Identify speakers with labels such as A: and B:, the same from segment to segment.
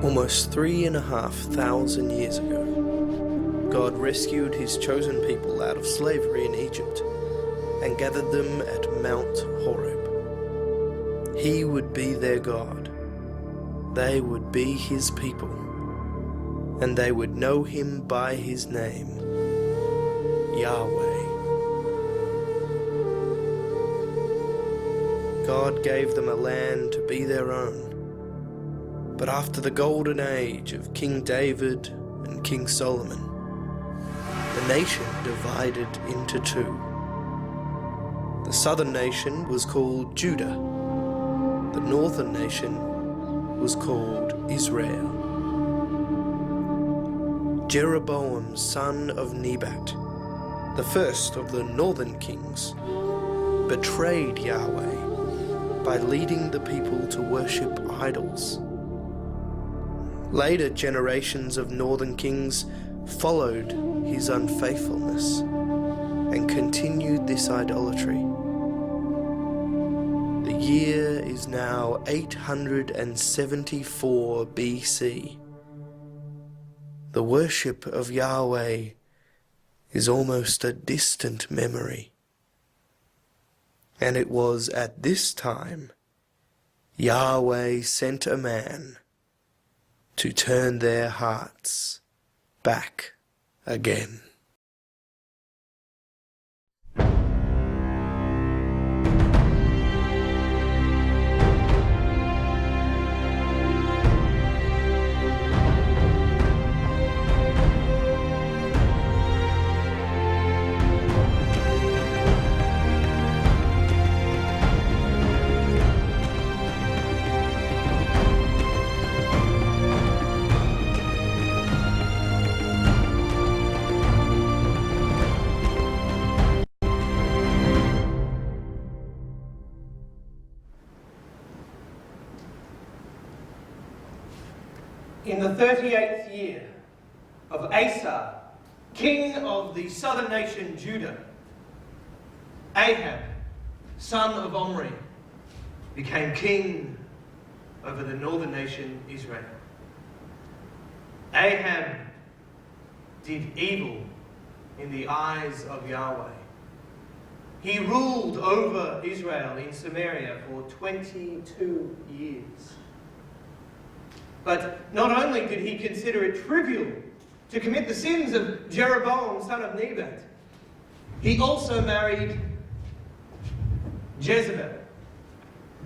A: Almost 3,500 years ago, God rescued his chosen people out of slavery in Egypt and gathered them at Mount Horeb. He would be their God. They would be his people, and they would know him by his name, Yahweh. God gave them a land to be their own. But after the golden age of King David and King Solomon, the nation divided into two. The southern nation was called Judah. The northern nation was called Israel. Jeroboam, son of Nebat, the first of the northern kings, betrayed Yahweh by leading the people to worship idols. Later generations of northern kings followed his unfaithfulness and continued this idolatry. The year is now 874 BC. The worship of Yahweh is almost a distant memory. And it was at this time Yahweh sent a man to turn their hearts back again.
B: In the 38th year of Asa, king of the southern nation Judah, Ahab, son of Omri, became king over the northern nation Israel. Ahab did evil in the eyes of Yahweh. He ruled over Israel in Samaria for 22 years. But not only did he consider it trivial to commit the sins of Jeroboam, son of Nebat, he also married Jezebel,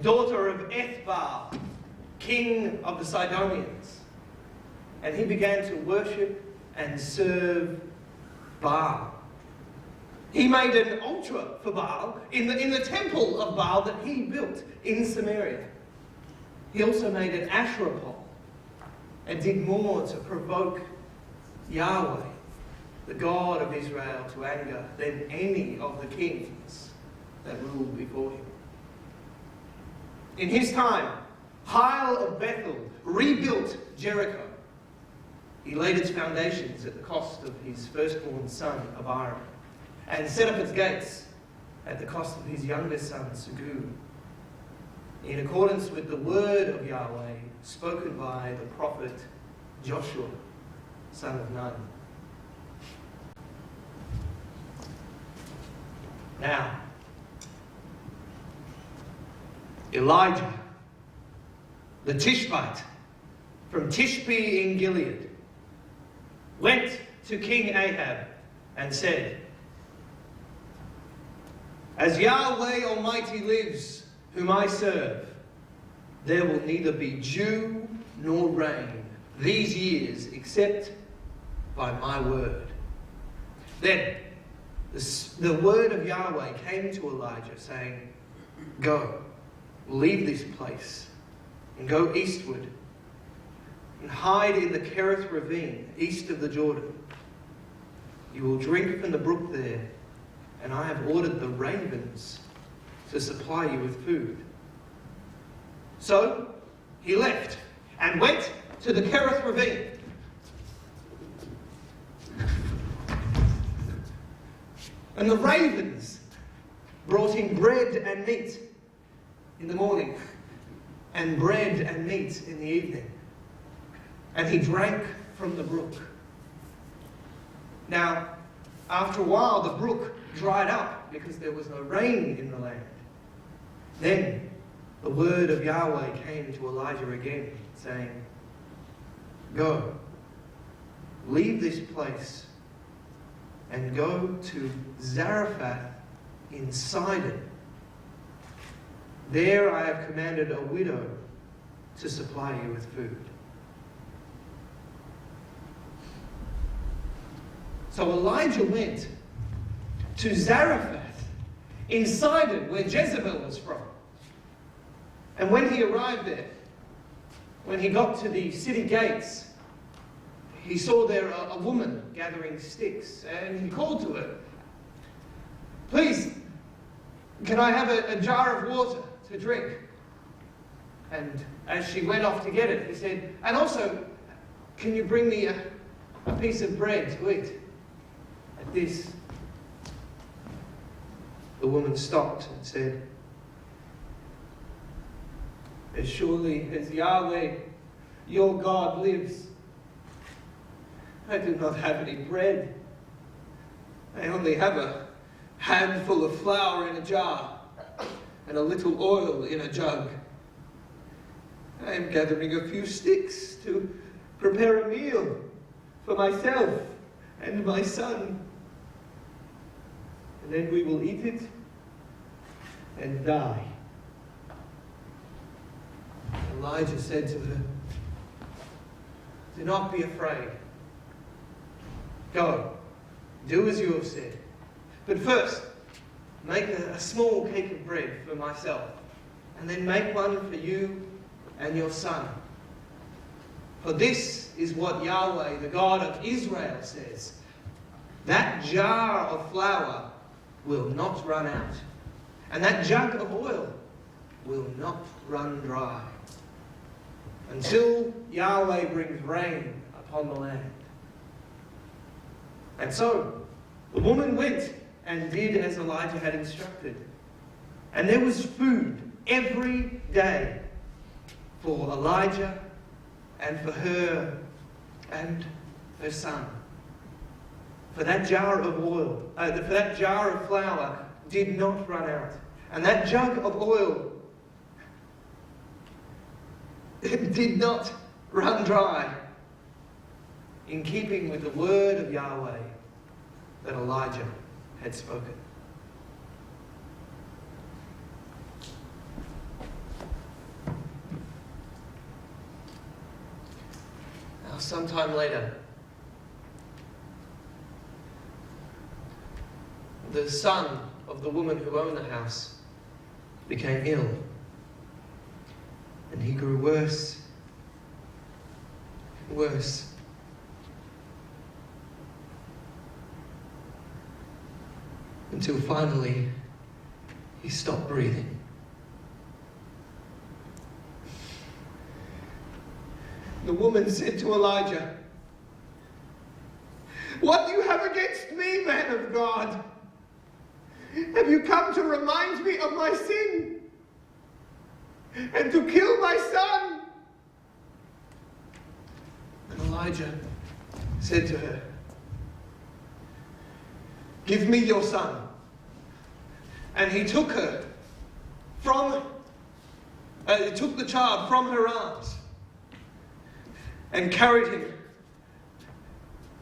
B: daughter of Ethbaal, king of the Sidonians. And he began to worship and serve Baal. He made an altar for Baal in the temple of Baal that he built in Samaria. He also made an Asherah pole and did more to provoke Yahweh, the God of Israel, to anger than any of the kings that ruled before him. In his time, Hiel of Bethel rebuilt Jericho. He laid its foundations at the cost of his firstborn son, Abiram, and set up its gates at the cost of his youngest son, Segub, in accordance with the word of Yahweh spoken by the prophet Joshua, son of Nun. Now, Elijah, the Tishbite from Tishbe in Gilead, went to King Ahab and said, "As Yahweh Almighty lives, whom I serve, there will neither be dew nor rain these years except by my word." Then the word of Yahweh came to Elijah, saying, "Go, leave this place, and go eastward, and hide in the Kerith ravine east of the Jordan. You will drink from the brook there, and I have ordered the ravens to supply you with food." So he left and went to the Kerith ravine. And the ravens brought him bread and meat in the morning, and bread and meat in the evening. and he drank from the brook. Now, after a while, the brook dried up because there was no rain in the land. Then the word of Yahweh came to Elijah again, saying, "Go, leave this place, and go to Zarephath in Sidon. There I have commanded a widow to supply you with food." So Elijah went to Zarephath in Sidon, where Jezebel was from. And when he arrived there, when he got to the city gates, he saw there a woman gathering sticks, and he called to her, "Please, can I have a jar of water to drink?" And as she went off to get it, he said, "And also, can you bring me a piece of bread to eat?" At this, the woman stopped and said, "As surely as Yahweh, your God, lives, I do not have any bread. I only have a handful of flour in a jar and a little oil in a jug. I am gathering a few sticks to prepare a meal for myself and my son. And then we will eat it and die." Elijah said to her, "Do not be afraid. Go, do as you have said. But first, make a small cake of bread for myself, and then make one for you and your son. For this is what Yahweh, the God of Israel, says. That jar of flour will not run out, and that jug of oil will not run dry, until Yahweh brings rain upon the land." And so the woman went and did as Elijah had instructed. And there was food every day for Elijah and for her and her son. For that jar of flour did not run out. And that jug of oil, it did not run dry, in keeping with the word of Yahweh that Elijah had spoken. Now, sometime later, the son of the woman who owned the house became ill, and he grew worse and worse. Until finally he stopped breathing. The woman said to Elijah, "What do you have against me, man of God? Have you come to remind me of my sin and to kill my son?" And Elijah said to her, "Give me your son." And he took the child from her arms and carried him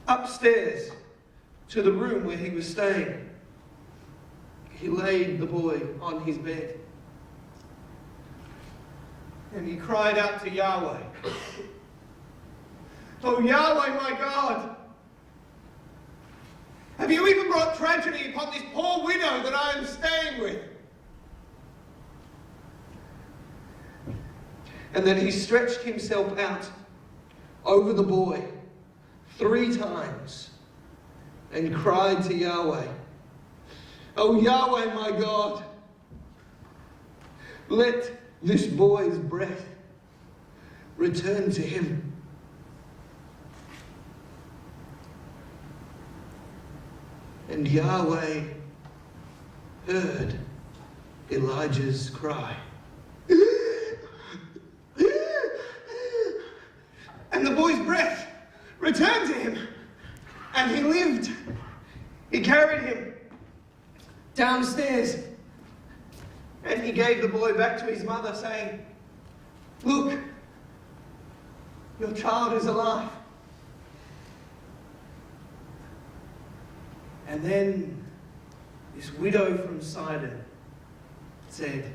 B: upstairs to the room where he was staying. He laid the boy on his bed, and he cried out to Yahweh, "Oh Yahweh, my God, have you even brought tragedy upon this poor widow that I am staying with?" And then he stretched himself out over the boy 3 times and cried to Yahweh, "Oh Yahweh, my God, let this boy's breath return to him." And Yahweh heard Elijah's cry. And the boy's returned to him, and he lived. He carried him downstairs, and he gave the boy back to his mother, saying, "Look, your child is alive." And then this widow from Sidon said,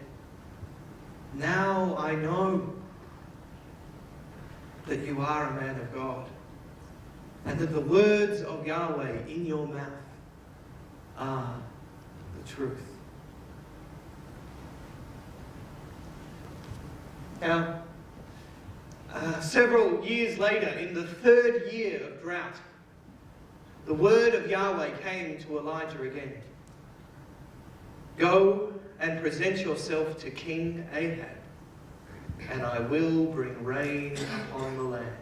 B: "Now I know that you are a man of God, and that the words of Yahweh in your mouth are the truth." Now, several years later, in the 3rd year of drought, the word of Yahweh came to Elijah again. "Go and present yourself to King Ahab, and I will bring rain upon the land."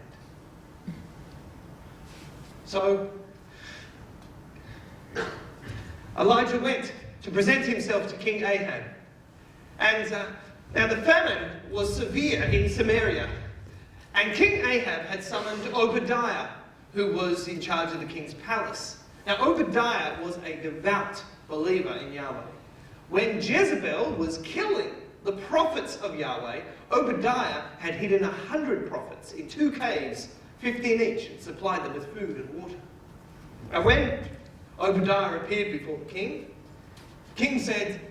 B: So, Elijah went to present himself to King Ahab. And now the famine was severe in Samaria. And King Ahab had summoned Obadiah, who was in charge of the king's palace. Now Obadiah was a devout believer in Yahweh. When Jezebel was killing the prophets of Yahweh, Obadiah had hidden 100 prophets in 2 caves, 15 each, and supplied them with food and water. Now when Obadiah appeared before the king said,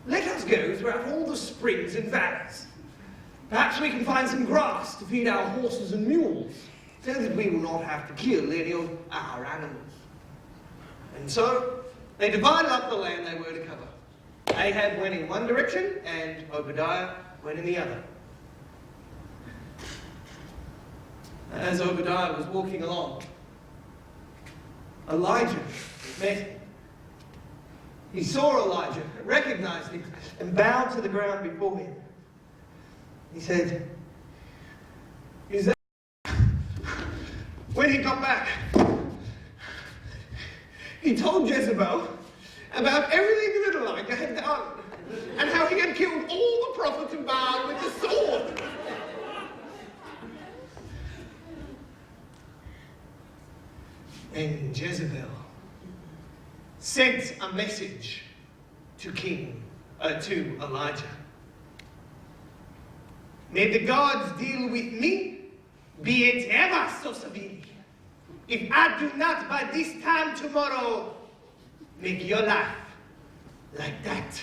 B: "Let us go throughout all the springs and valleys. Perhaps we can find some grass to feed our horses and mules, so that we will not have to kill any of our animals." And so they divided up the land they were to cover. Ahab went in one direction and Obadiah went in the other. As Obadiah was walking along, Elijah met him. He saw Elijah, recognized him, and bowed to the ground before him. He said, "Is that..." When he got back, he told Jezebel about everything that Elijah had done, and how he had killed all the prophets of Baal with the sword. And Jezebel sent a message to Elijah. "May the gods deal with me, be it ever so severely, if I do not by this time tomorrow make your life like that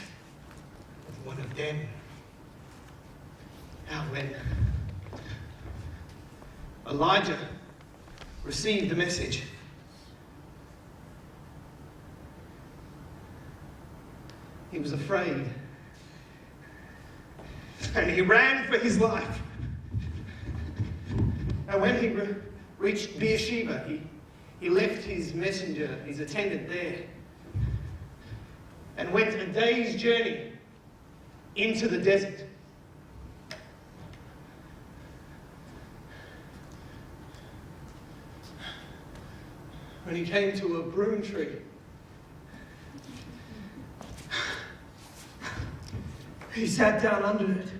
B: of one of them." Now when Elijah received the message, he was afraid, and he ran for his life. And when he reached Beersheba, he left his messenger, his attendant there, and went a day's journey into the desert. When he came to a broom tree, he sat down under it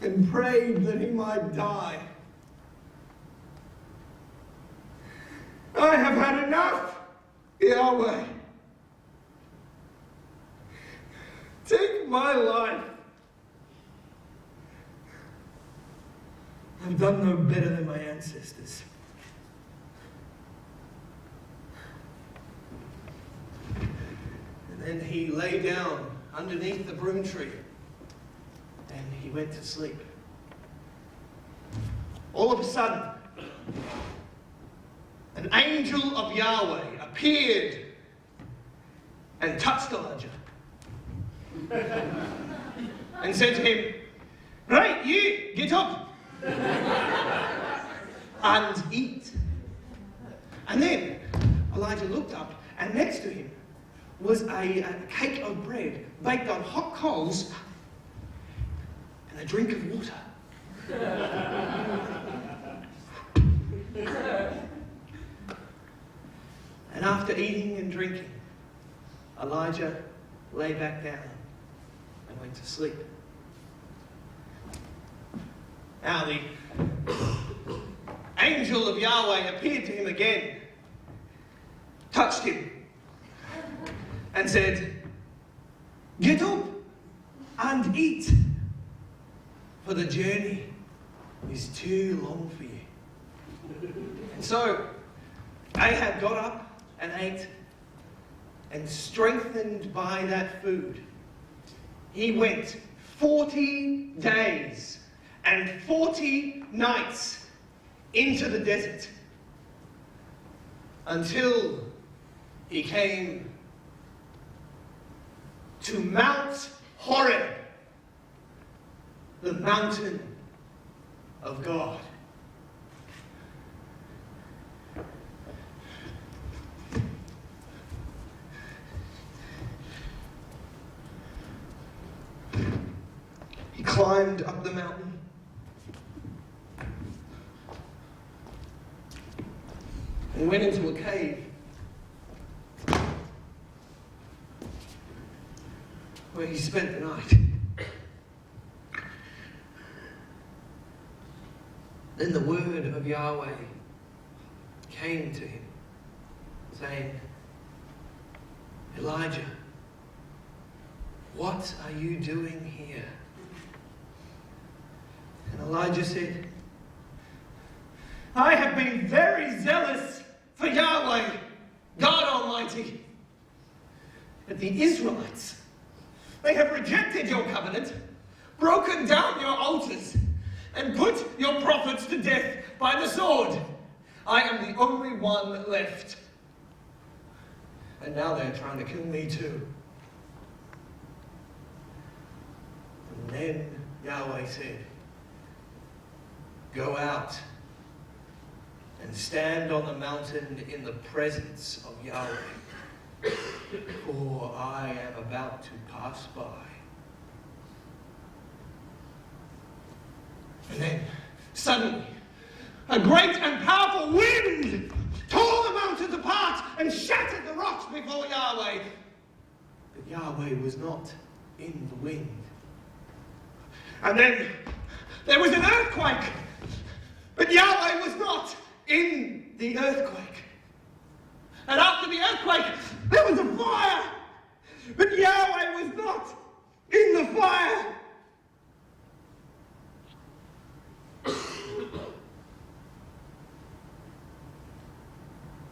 B: and prayed that he might die. "I have had enough, Yahweh. Take my life. I've done no better than my ancestors." And then he lay down underneath the broom tree and he went to sleep. All of a sudden, an angel of Yahweh appeared and touched Elijah and said to him, "Right, you, get up and eat." And then Elijah looked up, and next to him was a cake of bread baked on hot coals and a drink of water. And after eating and drinking, Elijah lay back down and went to sleep. Now the angel of Yahweh appeared to him again, touched him, and said, "Get up and eat, for the journey is too long for you." And so Ahab got up and ate, and strengthened by that food, he went 40 days and 40 nights into the desert until he came to Mount Horeb, the mountain of God. He climbed up the mountain. And went into a cave where he spent the night. Then the word of Yahweh came to him, saying, "Elijah, what are you doing here?" And Elijah said, "I have been very zealous for Yahweh, God Almighty. But the Israelites, they have rejected your covenant, broken down your altars, and put your prophets to death by the sword. I am the only one left. And now they're trying to kill me too." And then Yahweh said, "Go out and stand on the mountain in the presence of Yahweh, for I am about to pass by." And then, suddenly, a great and powerful wind tore the mountains apart and shattered the rocks before Yahweh. But Yahweh was not in the wind. And then there was an earthquake, but Yahweh was not in the earthquake. And after the earthquake, there was a fire, but Yahweh was not in the fire.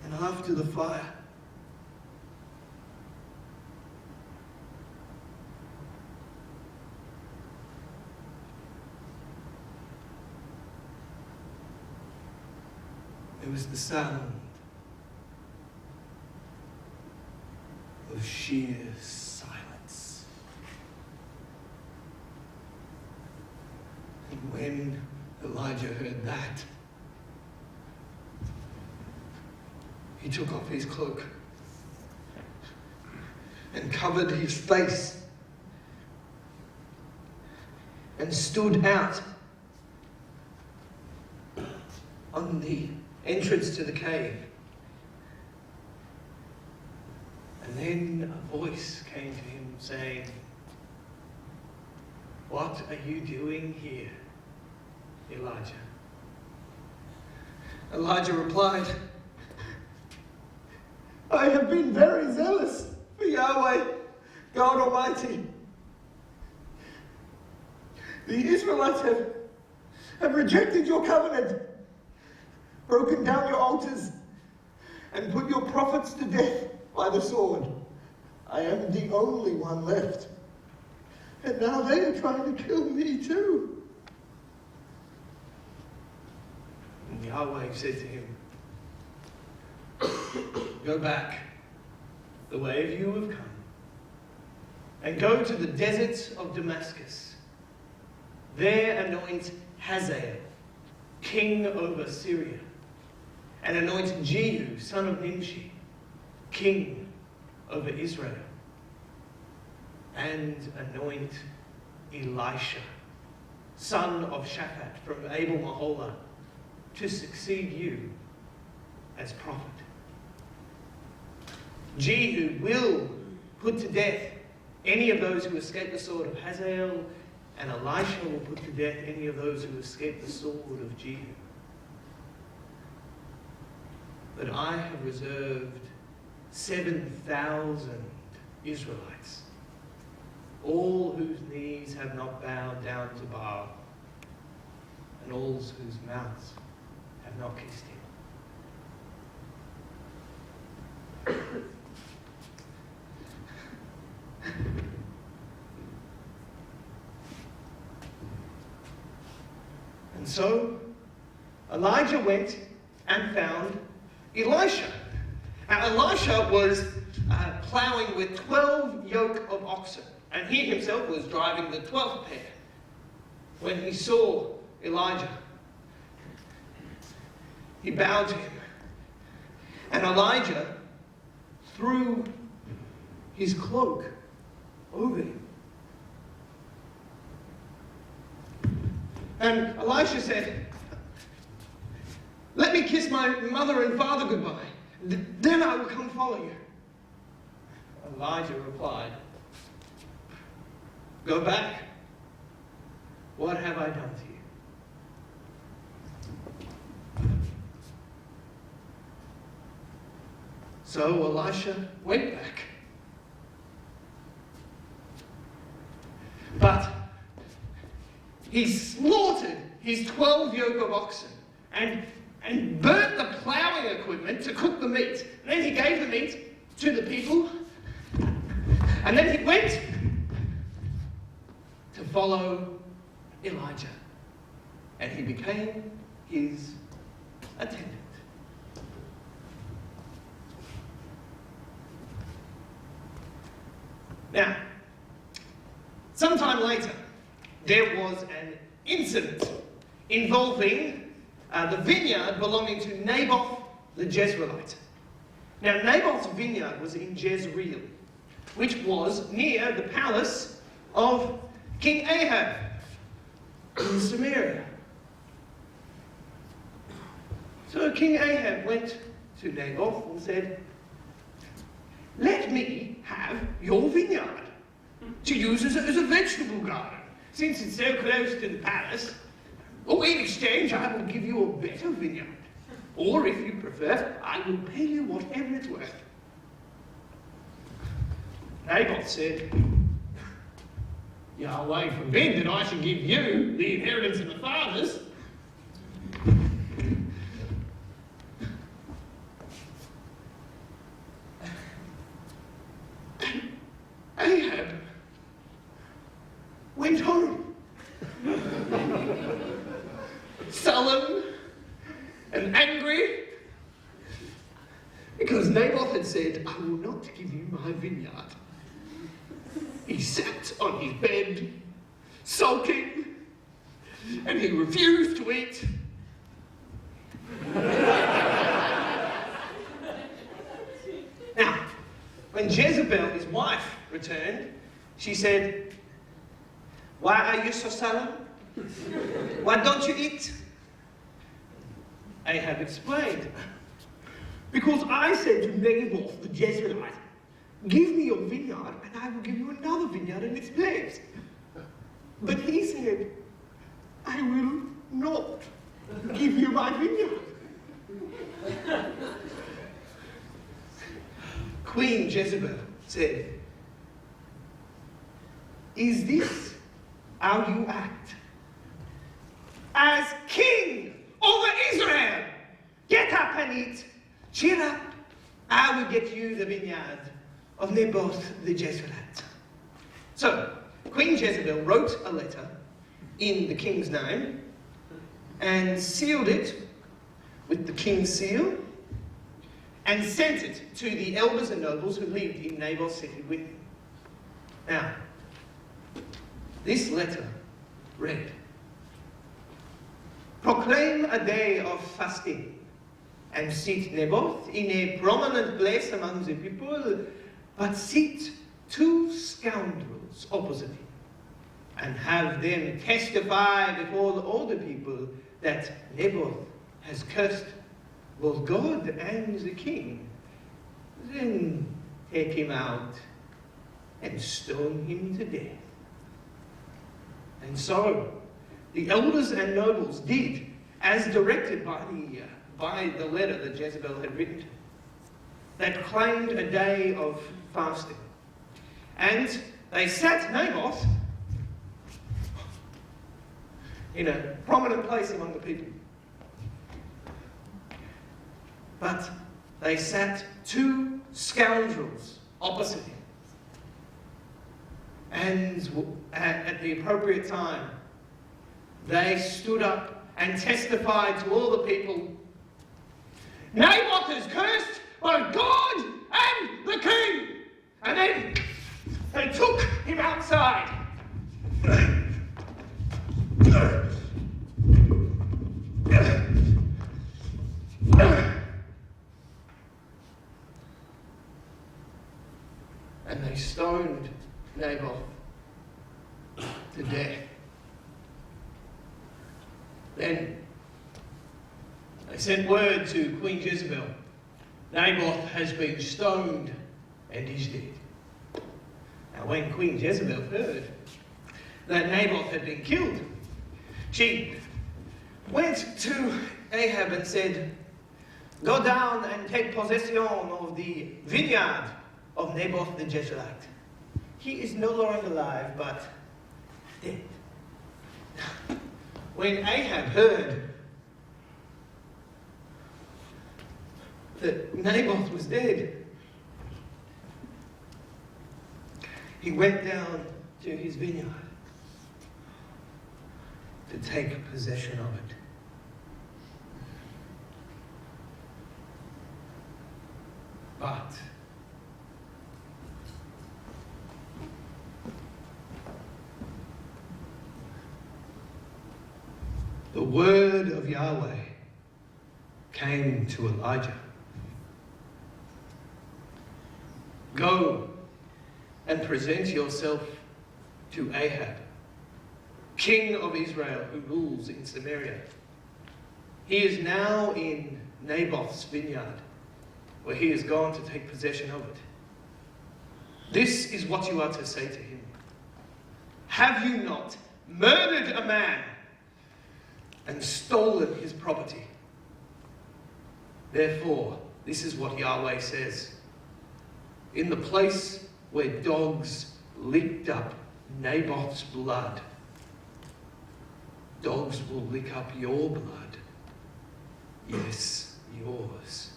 B: And after the fire, there was the sound of sheer silence. And when Elijah heard that, he took off his cloak and covered his face and stood out on the entrance to the cave. And then a voice came to him saying, "What are you doing here, Elijah?" Elijah replied, "I have been very zealous for Yahweh, God Almighty. The Israelites have rejected your covenant, broken down your altars, and put your prophets to death by the sword. I am the only one left. And now they are trying to kill me too." And Yahweh said to him, "Go back the way you have come, and go to the desert of Damascus. There anoint Hazael, king over Syria, and anoint Jehu, son of Nimshi, king over Israel, and anoint Elisha, son of Shaphat from Abel-Meholah, to succeed you as prophet. Jehu will put to death any of those who escape the sword of Hazael and Elisha will put to death any of those who escape the sword of Jehu. But I have reserved 7,000 Israelites, all whose knees have not bowed down to Baal, and all whose mouths have not kissed him. And so Elijah went and found Elisha. Now Elisha was ploughing with 12 yoke of oxen, and he himself was driving the 12th pair. When he saw Elijah, he bowed to him, and Elijah threw his cloak over him. And Elisha said, "Let me kiss my mother and father goodbye. Then I will come follow you." Elijah replied, "Go back. What have I done to you?" So Elisha went back. But he slaughtered his 12 yoke of oxen and burnt the ploughing equipment to cook the meat. And then he gave the meat to the people. And then he went to follow Elijah. And he became his attendant. Now, sometime later, there was an incident involving the vineyard belonging to Naboth the Jezreelite. Now, Naboth's vineyard was in Jezreel, which was near the palace of King Ahab in Samaria. So King Ahab went to Naboth and said, "Let me have your vineyard to use as a vegetable garden, since it's so close to the palace. Or in exchange, I will give you a better vineyard. Or if you prefer, I will pay you whatever it's worth." Naboth said, "Yahweh forbid that I should give you the inheritance of the fathers." Ahab went home, sullen and angry, because Naboth had said, "I will not give you my vineyard." He sat on his bed, sulking, and he refused to eat. Now, when Jezebel, his wife, returned, she said, "Why are you so sullen? Why don't you eat?" Ahab explained, "Because I said to Naboth the Jezreelite, 'Give me your vineyard, and I will give you another vineyard in its place.' But he said, 'I will not give you my vineyard.'" Queen Jezebel said, "Is this how you act as king over Israel? Get up and eat. Cheer up. I will get you the vineyard of Naboth the Jezreelite." So, Queen Jezebel wrote a letter in the king's name and sealed it with the king's seal and sent it to the elders and nobles who lived in Naboth's city with him. Now, this letter read, "Proclaim a day of fasting and seat Naboth in a prominent place among the people, but seat 2 scoundrels opposite him, and have them testify before all the people that Naboth has cursed both God and the king. Then take him out and stone him to death." And so the elders and nobles did as directed by the letter that Jezebel had written to them. They proclaimed a day of fasting. And they sat Naboth in a prominent place among the people. But they sat two scoundrels opposite him. And at the appropriate time, they stood up and testified to all the people, "Naboth is cursed by God and the king!" And then they took him outside. And they stoned Naboth to death. Then they sent word to Queen Jezebel, "Naboth has been stoned and is dead." Now when Queen Jezebel heard that Naboth had been killed, she went to Ahab and said, "Go down and take possession of the vineyard of Naboth the Jezreelite. He is no longer alive, but dead." When Ahab heard that Naboth was dead, he went down to his vineyard to take possession of it. But the word of Yahweh came to Elijah. "Go and present yourself to Ahab, king of Israel, who rules in Samaria. He is now in Naboth's vineyard, where he has gone to take possession of it. This is what you are to say to him. Have you not murdered a man and stolen his property? Therefore, this is what Yahweh says. In the place where dogs licked up Naboth's blood, dogs will lick up your blood. Yes, yours."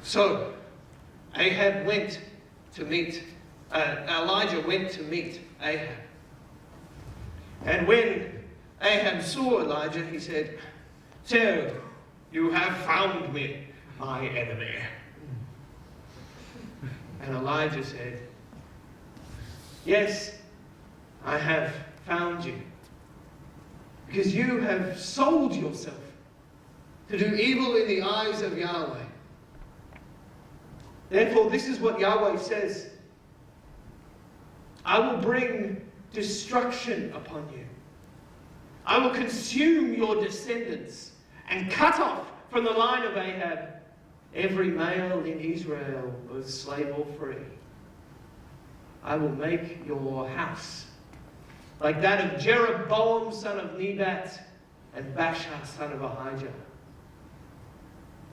B: So Elijah went to meet Ahab. And when Ahab saw Elijah, he said, "So, you have found me, my enemy." And Elijah said, "Yes, I have found you, because you have sold yourself to do evil in the eyes of Yahweh. Therefore, this is what Yahweh says. I will bring destruction upon you. I will consume your descendants and cut off from the line of Ahab every male in Israel, both slave or free. I will make your house like that of Jeroboam son of Nebat and Baasha son of Ahijah,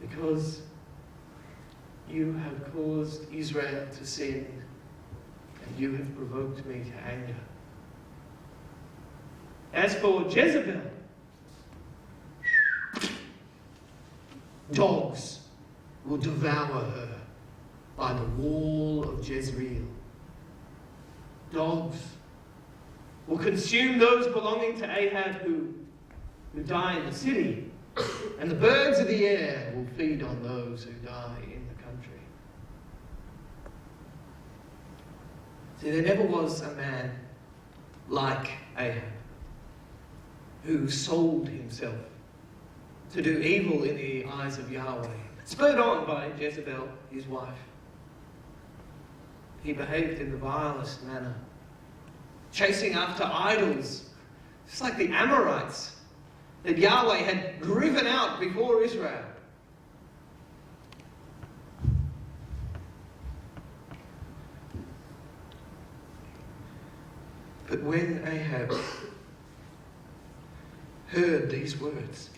B: because you have caused Israel to sin, and you have provoked me to anger. As for Jezebel, dogs will devour her by the wall of Jezreel. Dogs will consume those belonging to Ahab who die in the city, and the birds of the air will feed on those who die in the country." See, there never was a man like Ahab who sold himself to do evil in the eyes of Yahweh, spurred on by Jezebel, his wife. He behaved in the vilest manner, chasing after idols, just like the Amorites that Yahweh had driven out before Israel. But when Ahab heard these words,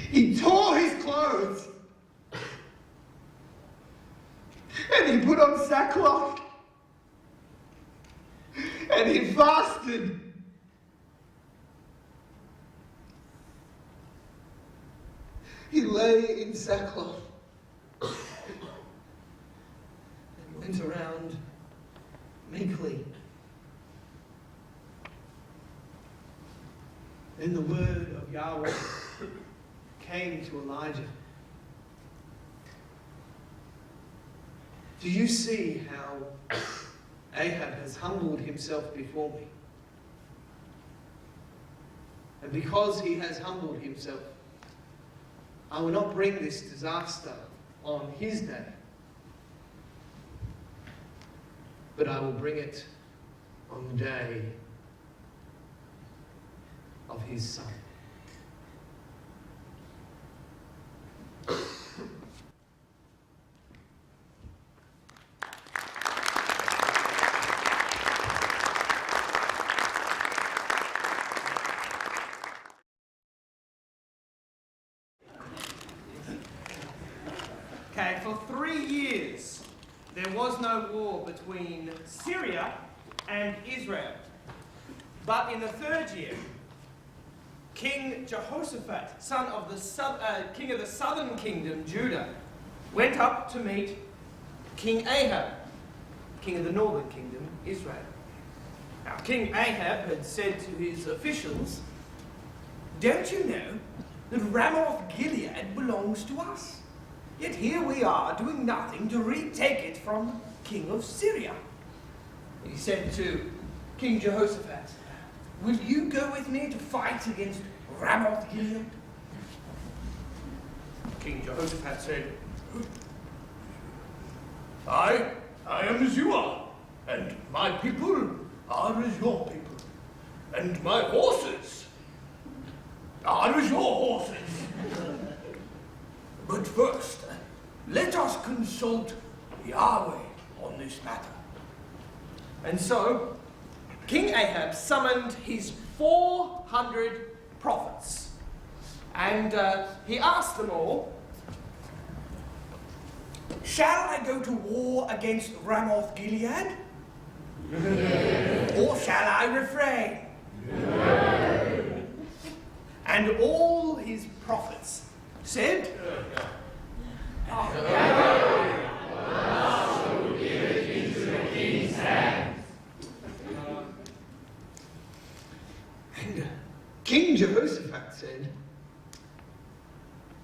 B: he tore his clothes and he put on sackcloth and he fasted. He lay in sackcloth and went around meekly. Then the word of Yahweh came to Elijah. Do you see how Ahab has humbled himself before me? And because he has humbled himself, I will not bring this disaster on his day, but I will bring it on the day of his son. Okay, for 3 years, there was no war between Syria and Israel. But in the 3rd year, King Jehoshaphat, son of the king of the southern kingdom, Judah, went up to meet King Ahab, king of the northern kingdom, Israel. Now, King Ahab had said to his officials, "Don't you know that Ramoth Gilead belongs to us? Yet here we are doing nothing to retake it from king of Syria." He said to King Jehoshaphat, "Will you go with me to fight against Ramoth Gilead?" King Jehoshaphat said, I am as you are, and my people are as your people, and my horses are as your horses. But first, let us consult Yahweh on this matter." And so, King Ahab summoned his 400 prophets, and he asked them all, "Shall I go to war against Ramoth Gilead? Or shall I refrain?" And all his prophets said, And King Jehoshaphat said,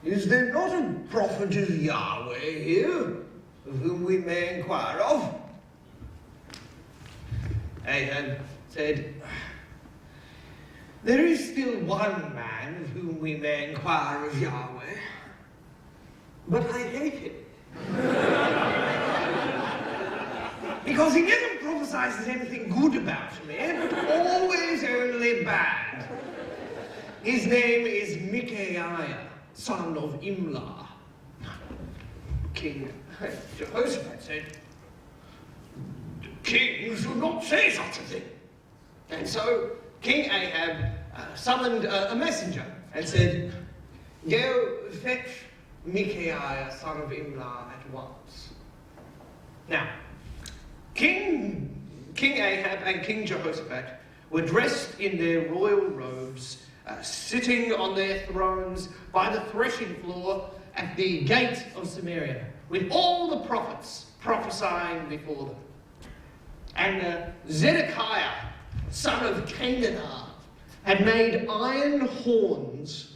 B: "Is there not a prophet of Yahweh here, of whom we may inquire of?" Ahab said, "There is still one man of whom we may inquire of Yahweh, but I hate him. Because he never prophesies anything good about me, but always only bad. His name is Micaiah, son of Imlah." King Jehoshaphat said, "The king should not say such a thing." And so King Ahab summoned a messenger and said, "Go fetch Micaiah, son of Imlah, at once." Now, King Ahab and King Jehoshaphat were dressed in their royal robes, sitting on their thrones by the threshing floor at the gate of Samaria, with all the prophets prophesying before them. And Zedekiah, son of Canaanah, had made iron horns,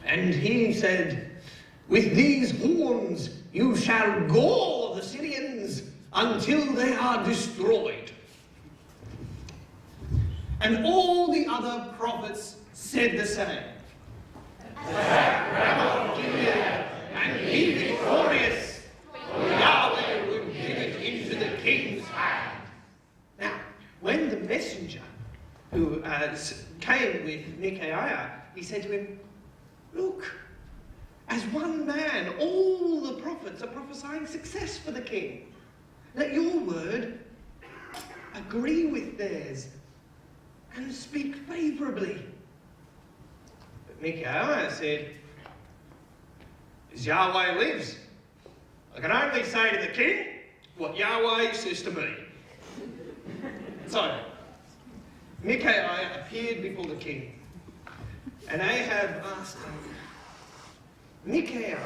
B: and he said, "With these horns you shall gore the Syrians until they are destroyed." And all the other prophets said the same. "Attack Ramoth Gilead and be victorious, for Yahweh will give it into the king's hand." Now, when the messenger who came with Micaiah, he said to him, "Look, As one man, all the prophets are prophesying success for the king. Let your word agree with theirs and speak favourably. But Micaiah said, as Yahweh lives, I can only say to the king what Yahweh says to me. So, Micaiah appeared before the king, and Ahab asked him, Micaiah,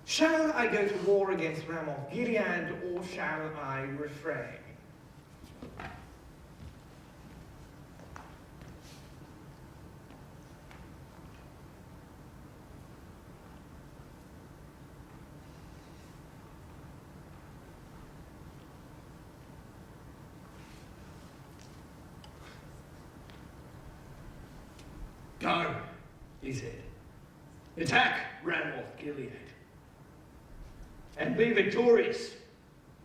B: shall I go to war against Ramoth Gilead, or shall I refrain? Go, he said. Attack Ramoth Gilead and be victorious,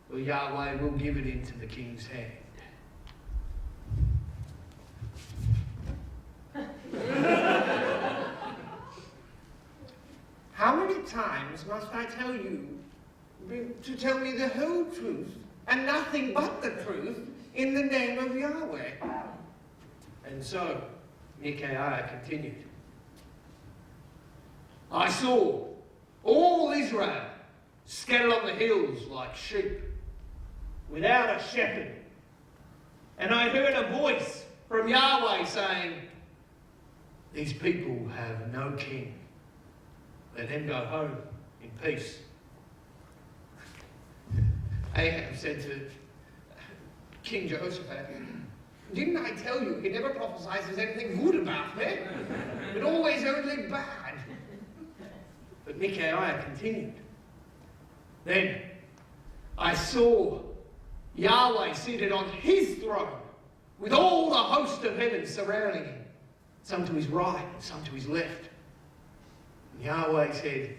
B: for Yahweh will give it into the king's hand. How many times must I tell you to tell me the whole truth and nothing but the truth in the name of Yahweh? And so Micaiah continued, I saw all Israel scattered on the hills like sheep, without a shepherd. And I heard a voice from Yahweh saying, these people have no king. Let them go home in peace. Ahab said to King Jehoshaphat, didn't I tell you he never prophesies anything good about me, but always only bad? But Micaiah continued, then I saw Yahweh seated on his throne, with all the host of heaven surrounding him, some to his right and some to his left. And Yahweh said,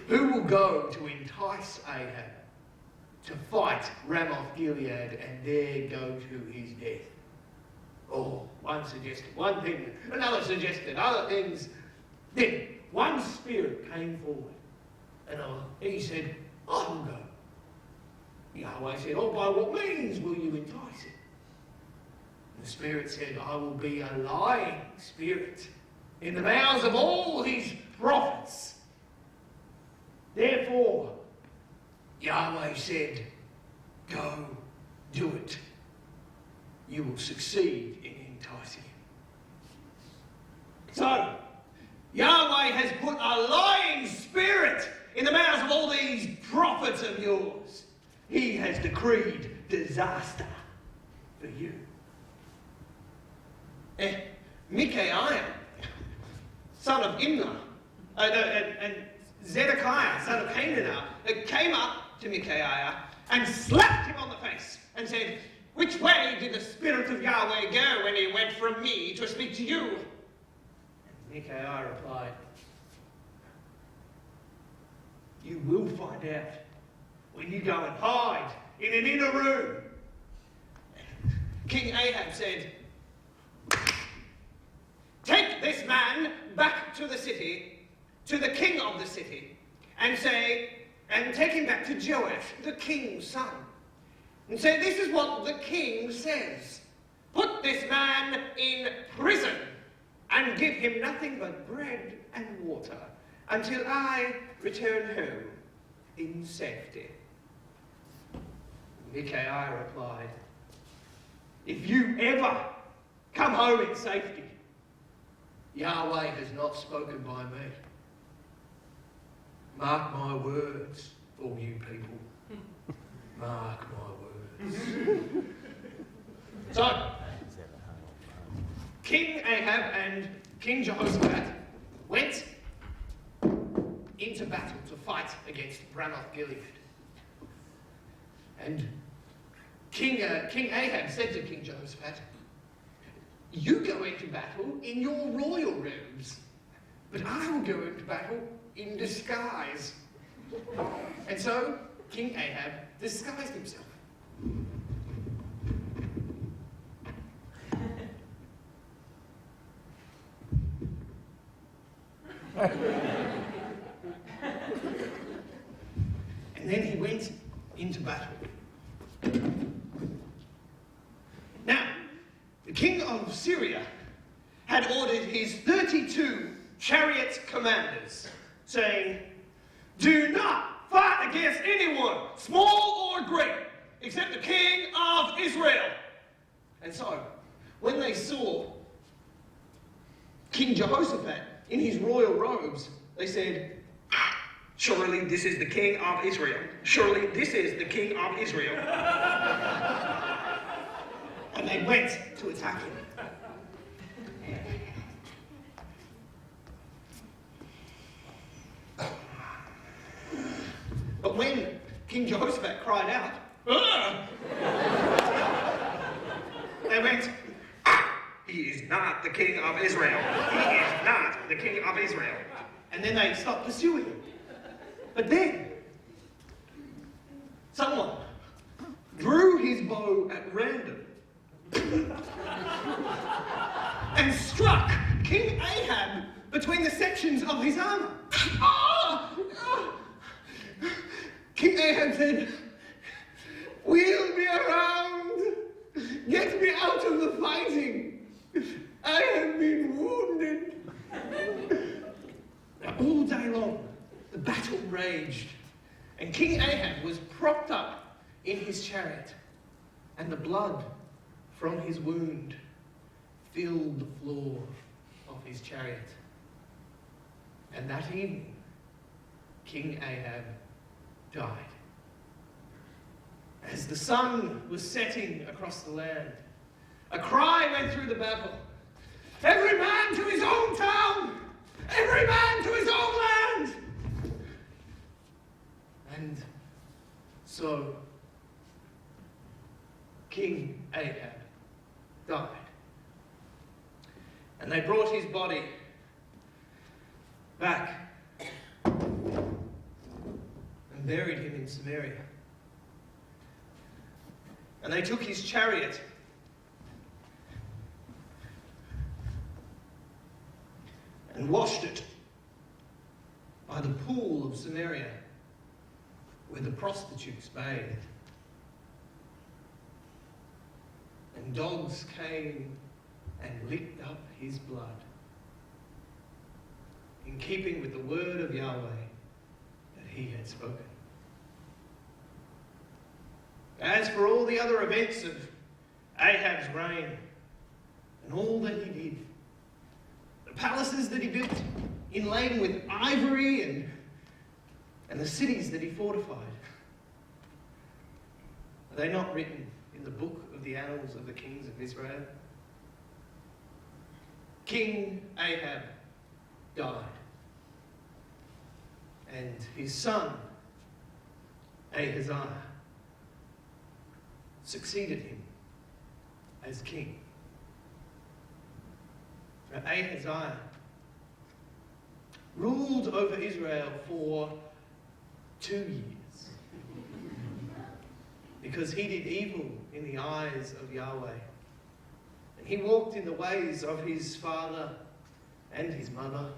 B: who will go to entice Ahab to fight Ramoth Gilead and there go to his death? Oh, one suggested one thing, another suggested other things. Then one spirit came forward, and he said, I will go. Yahweh said, oh, by what means will you entice him? And the spirit said, I will be a lying spirit in the mouths of all his prophets. Therefore, Yahweh said, go, do it. You will succeed in enticing him. So, Yahweh has put a lying spirit in the mouths of all these prophets of yours. He has decreed disaster for you. Micaiah, son of Imlah, and Zedekiah, son of Hananiah, came up to Micaiah and slapped him on the face and said, which way did the Spirit of Yahweh go when he went from me to speak to you? And Micaiah replied, you will find out when you go and hide in an inner room. King Ahab said, take this man back to the city, to the king of the city, and take him back to Joash, the king's son. And say, this is what the king says. Put this man in prison and give him nothing but bread and water until I return home in safety. Micaiah replied, if you ever come home in safety, Yahweh has not spoken by me. Mark my words, all you people. Mark my words. So, King Ahab and King Jehoshaphat went into battle to fight against Ramoth Gilead. And King Ahab said to King Jehoshaphat, you go into battle in your royal robes, but I will go into battle in disguise. And so King Ahab disguised himself. king of Syria had ordered his 32 chariot commanders, saying, "Do not fight against anyone, small or great, except the king of Israel." And so, when they saw King Jehoshaphat in his royal robes, they said, "Surely this is the king of Israel. Surely this is the king of Israel." And they went to attack him. But when King Jehoshaphat cried out, "Ah!" they went, "He is not the king of Israel. He is not the king of Israel." And then they stopped pursuing him. But then, someone drew his bow at random and struck King Ahab between the sections of his armor. King Ahab said, "Wheel me around. Get me out of the fighting. I have been wounded." Now, all day long, the battle raged, and King Ahab was propped up in his chariot, and the blood from his wound filled the floor of his chariot. And that evening, King Ahab died. As the sun was setting across the land, a cry went through the battle, "Every man to his own town! Every man to his own land!" And so, King Ahab died. And they brought his body back and buried him in Samaria. And they took his chariot and washed it by the pool of Samaria where the prostitutes bathed. And dogs came and licked up his blood, in keeping with the word of Yahweh that he had spoken. As for all the other events of Ahab's reign and all that he did, the palaces that he built, inladen with ivory, and the cities that he fortified, are they not written in the book of the annals of the kings of Israel? King Ahab died, and his son Ahaziah succeeded him as king. Now, Ahaziah ruled over Israel for 2 years because he did evil in the eyes of Yahweh. And he walked in the ways of his father and his mother,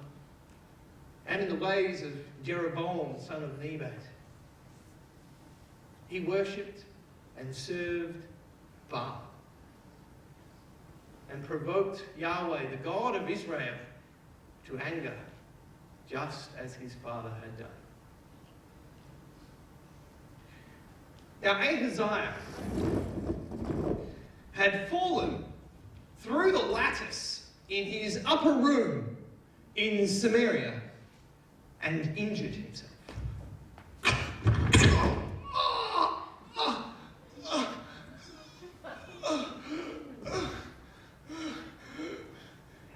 B: and in the ways of Jeroboam, son of Nebat. He worshipped and served Baal, and provoked Yahweh, the God of Israel, to anger, just as his father had done. Now, Ahaziah had fallen through the lattice in his upper room in Samaria and injured himself.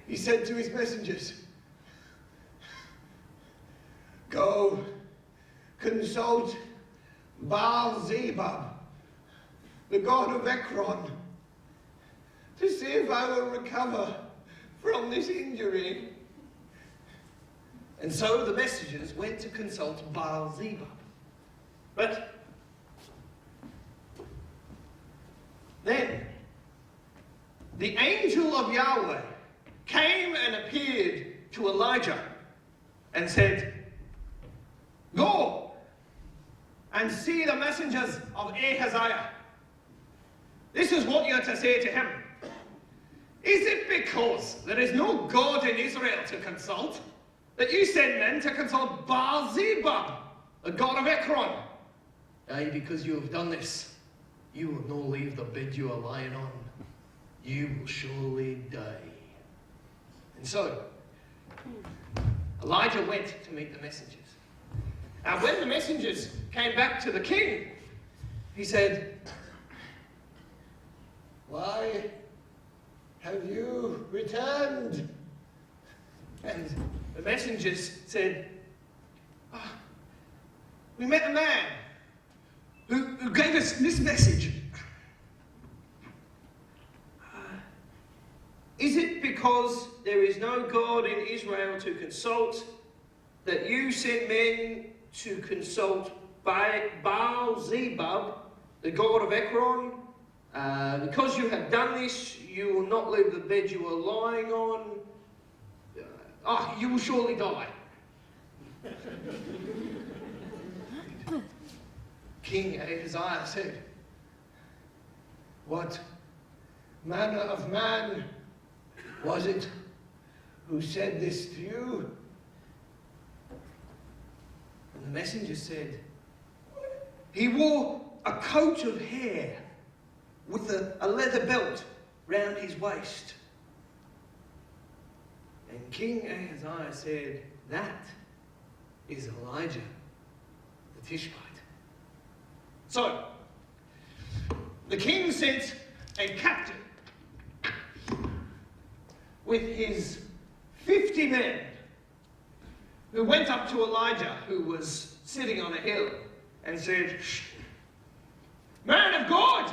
B: He said to his messengers, "Go consult Baal-zebub, the god of Ekron, to see if I will recover from this injury." And so the messengers went to consult Baal-zebub. But then the angel of Yahweh came and appeared to Elijah and said, "Go and see the messengers of Ahaziah. This is what you're to say to him. Is it because there is no God in Israel to consult that you send men to consult Baal-zebub, the god of Ekron? Aye, because you have done this, you will not leave the bed you are lying on. You will surely die. And so, Elijah went to meet the messengers. And when the messengers came back to the king, he said, "Why have you returned?" And the messengers said, "We met a man who gave us this message. Is it because there is no God in Israel to consult that you sent men to consult Baal-zebub, the god of Ekron? Because you have done this, you will not leave the bed you are lying on. You will surely die." King Ahaziah said, "What manner of man was it who said this to you?" And the messenger said, "He wore a coat of hair with a leather belt round his waist." And King Ahaziah said, "That is Elijah the Tishbite." So, the king sent a captain with his 50 men who went up to Elijah, who was sitting on a hill, and said, "Man of God,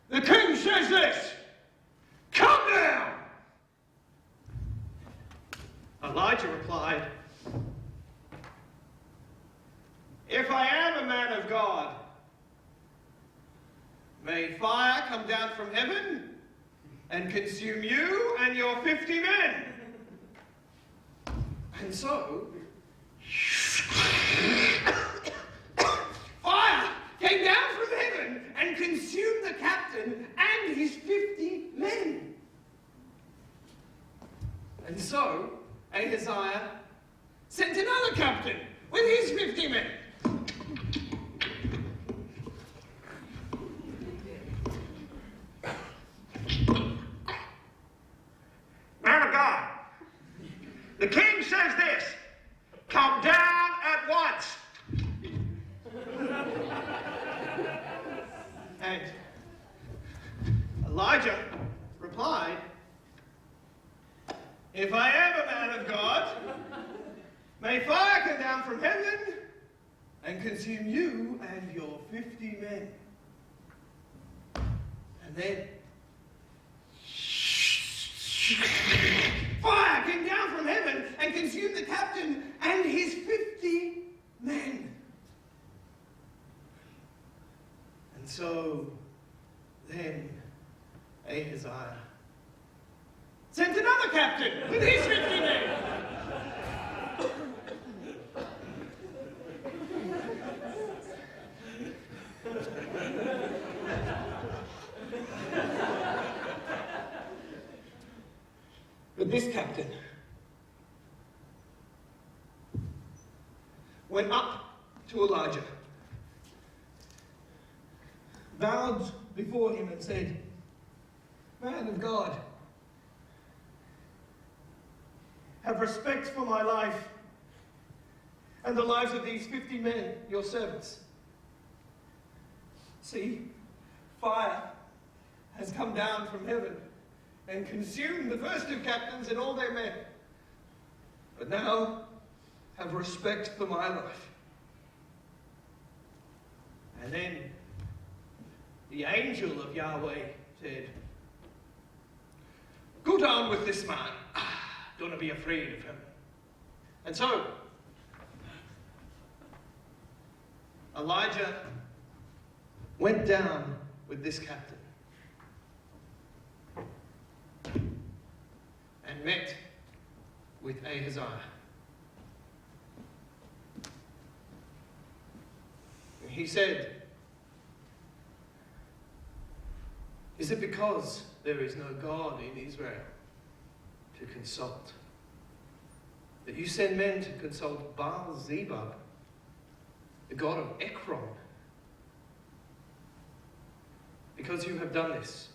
B: the king says this, come down." Elijah replied, "If I am a man of God, may fire come down from heaven and consume you and your 50 men." And so, fire came down from heaven and consumed the captain and his 50 men. And so, Ahaziah sent another captain with his 50 men. "Man of God, the king says this, come down at once." And Elijah replied, "If I am a man of God, may fire come down from heaven and consume you and your 50 men." And then fire came down from heaven and consumed the captain and his 50 men. And so then Ahaziah sent another captain with his 50 men. But this captain went up to Elijah, bowed before him and said, "Man of God, have respect for my life and the lives of these 50 men, your servants. See, fire has come down from heaven and consumed the first two captains and all their men. But now have respect for my life." And then the angel of Yahweh said, "Go down with this man. Don't be afraid of him." And so Elijah went down with this captain and met with Ahaziah. And he said, Is it because there is no God in Israel to consult that you send men to consult Baal-zebub, the god of Ekron? Because you have done this,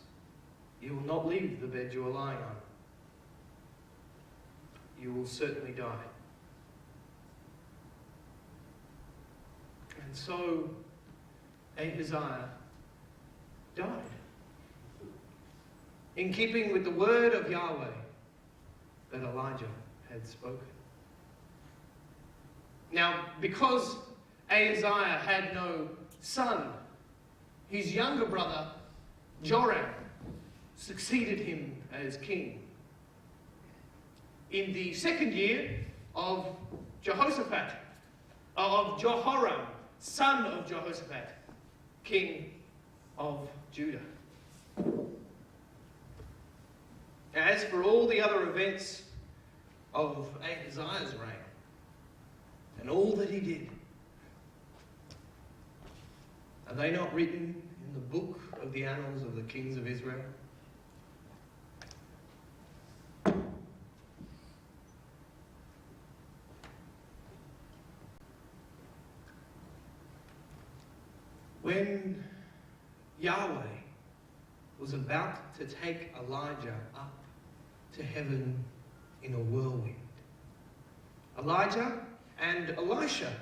B: you will not leave the bed you are lying on. You will certainly die. And so Ahaziah died, in keeping with the word of Yahweh that Elijah had spoken. Now, because Ahaziah had no son, his younger brother Joram succeeded him as king in the second year of Jehoshaphat, of Jehoram, son of Jehoshaphat, king of Judah. As for all the other events of Ahaziah's reign and all that he did, are they not written in the book of the annals of the kings of Israel? When Yahweh was about to take Elijah up to heaven in a whirlwind, Elijah and Elisha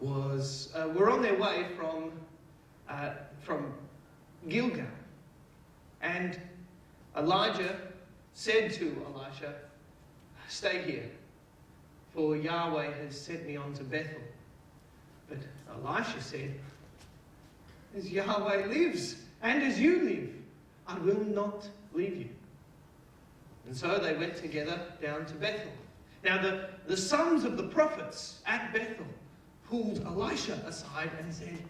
B: were on their way from Gilgal, and Elijah said to Elisha, "Stay here, for Yahweh has sent me on to Bethel." But Elisha said, "As Yahweh lives, and as you live, I will not leave you." And so they went together down to Bethel. Now the sons of the prophets at Bethel pulled Elisha aside and said,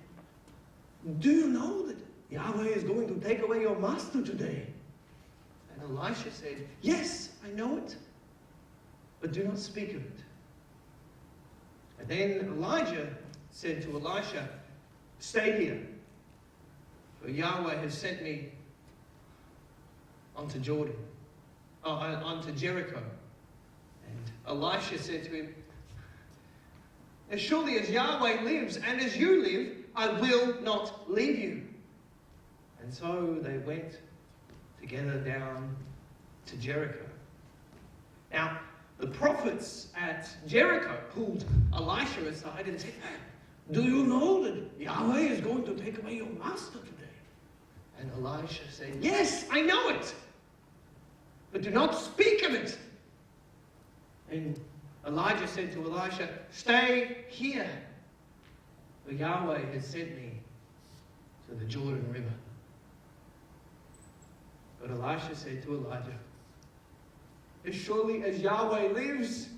B: "Do you know that Yahweh is going to take away your master today?" And Elisha said, "Yes, I know it, but do not speak of it." And then Elijah said to Elisha, "Stay here, for Yahweh has sent me onto Jericho." And Elisha said to him, "As surely as Yahweh lives and as you live, I will not leave you." And so they went together down to Jericho. Now, the prophets at Jericho pulled Elisha aside and said, "Do you know that Yahweh is going to take away your master today?" And Elisha said, "Yes, I know it, but do not speak of it." And Elijah said to Elisha, "Stay here, for Yahweh has sent me to the Jordan River." But Elisha said to Elijah, "As surely as Yahweh lives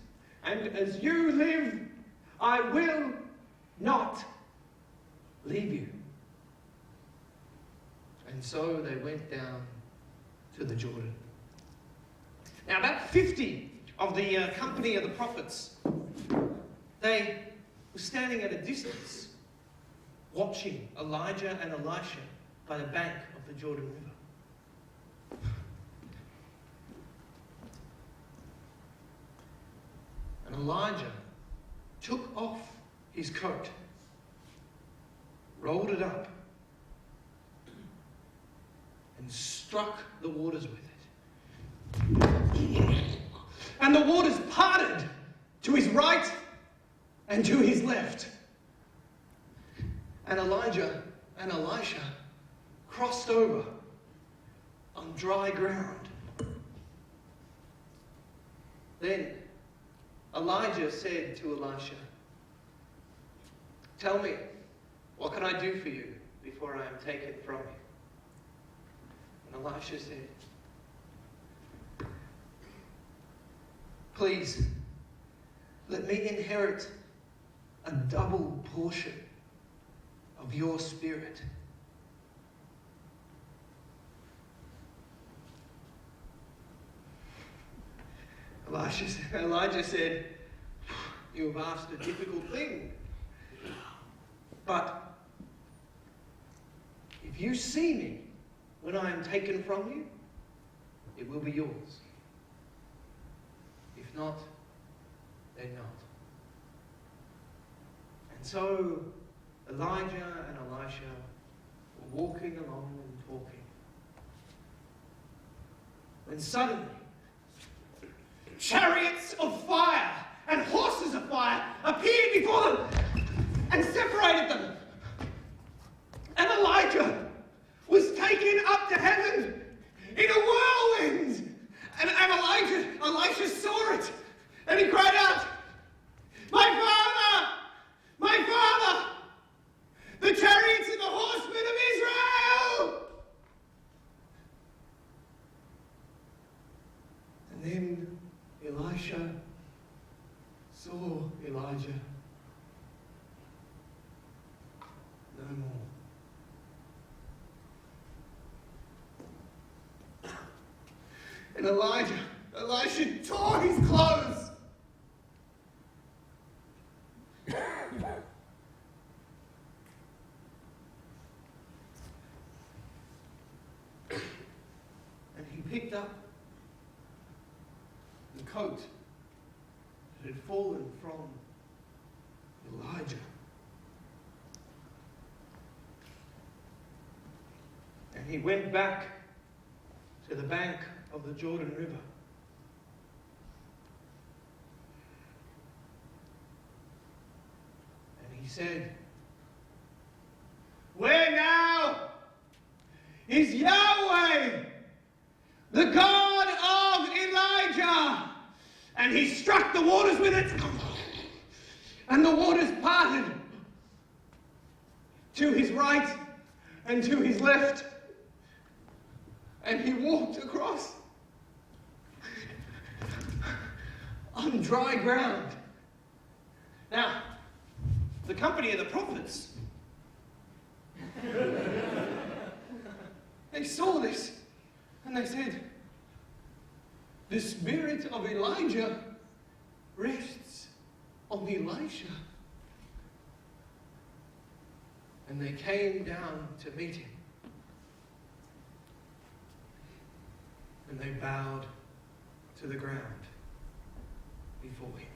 B: and as you live, I will not leave you." And so they went down to the Jordan. Now about 50 of the company of the prophets, they were standing at a distance watching Elijah and Elisha by the bank of the Jordan River. And Elijah took off his coat, rolled it up, and struck the waters with it. And the waters parted to his right and to his left. And Elijah and Elisha crossed over on dry ground. Then Elijah said to Elisha, "Tell me, what can I do for you before I am taken from you?" And Elisha said, "Please, let me inherit a double portion of your spirit." Elijah said, "You have asked a difficult thing, but if you see me when I am taken from you, it will be yours. If not, then not. And so Elijah and Elisha were walking along and talking, when suddenly chariots of fire and horses of fire appeared before them and separated them. And Elijah was taken up to heaven in a whirlwind. And Elisha saw it, and he cried out, "My father! My father! The chariots and the horsemen of Israel!" And then Elisha saw Elijah no more. And Elisha tore his clothes. And he picked up the coat that had fallen from Elijah. And he went back to the bank of the Jordan River. And he said, "Where now is Yahweh, the God of Elijah?" And he struck the waters with it, and the waters parted to his right and to his left. And he walked across on dry ground. Now, the company of the prophets, they saw this and they said, "The spirit of Elijah rests on Elisha." And they came down to meet him. And they bowed to the ground before him.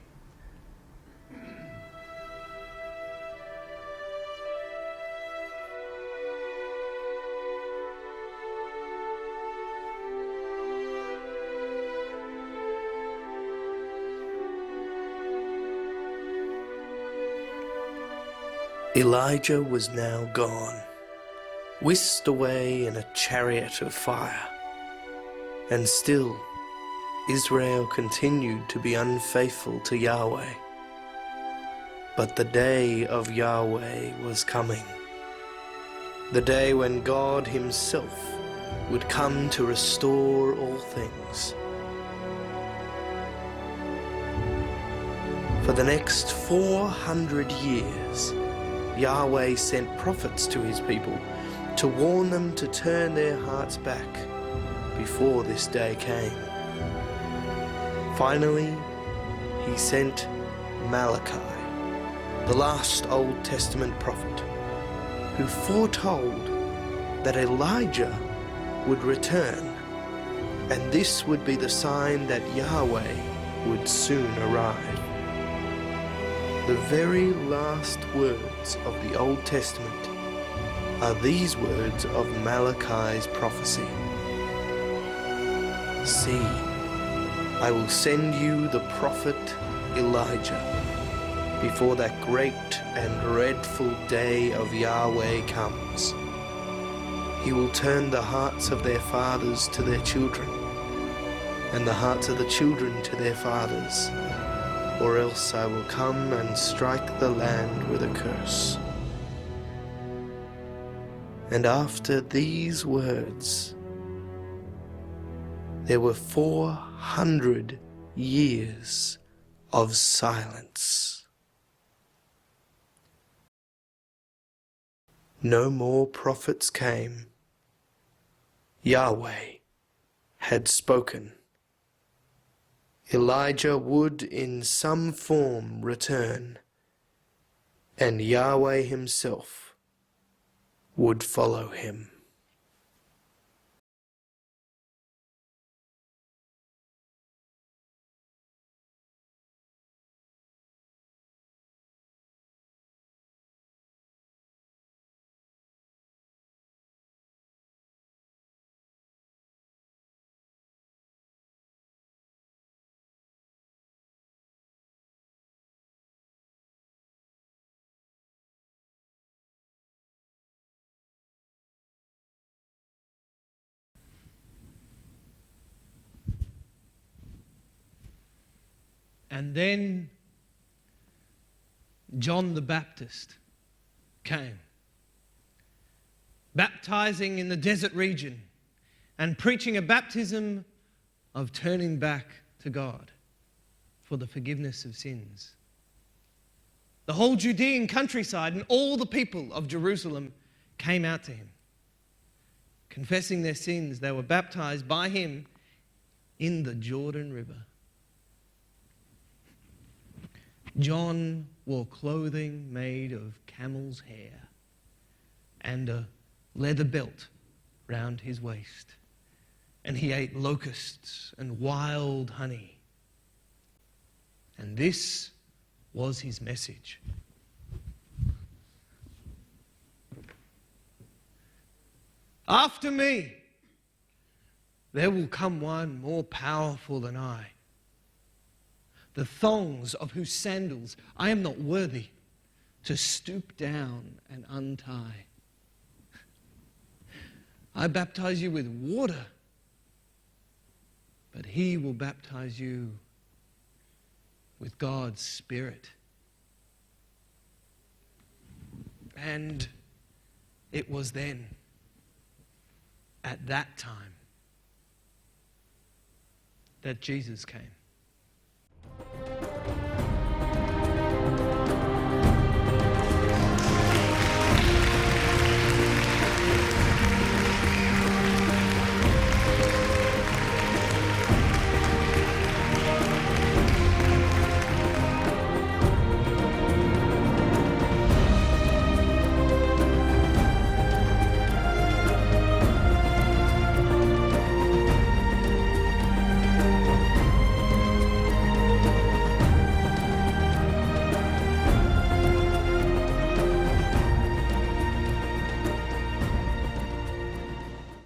A: Elijah was now gone, whisked away in a chariot of fire. And still, Israel continued to be unfaithful to Yahweh. But the day of Yahweh was coming. The day when God himself would come to restore all things. For the next 400 years, Yahweh sent prophets to his people to warn them to turn their hearts back before this day came. Finally, he sent Malachi, the last Old Testament prophet, who foretold that Elijah would return, and this would be the sign that Yahweh would soon arrive. The very last words of the Old Testament are these words of Malachi's prophecy. "See, I will send you the prophet Elijah before that great and dreadful day of Yahweh comes. He will turn the hearts of their fathers to their children, and the hearts of the children to their fathers, or else I will come and strike the land with a curse." And after these words, there were 400 years of silence. No more prophets came. Yahweh had spoken. Elijah would in some form return, and Yahweh himself would follow him.
B: And then John the Baptist came, baptizing in the desert region and preaching a baptism of turning back to God for the forgiveness of sins. The whole Judean countryside and all the people of Jerusalem came out to him. Confessing their sins, they were baptized by him in the Jordan River. John wore clothing made of camel's hair and a leather belt round his waist. And he ate locusts and wild honey. And this was his message. After me, there will come one more powerful than I, the thongs of whose sandals I am not worthy to stoop down and untie. I baptize you with water, but he will baptize you with God's Spirit. And it was then, at that time, that Jesus came.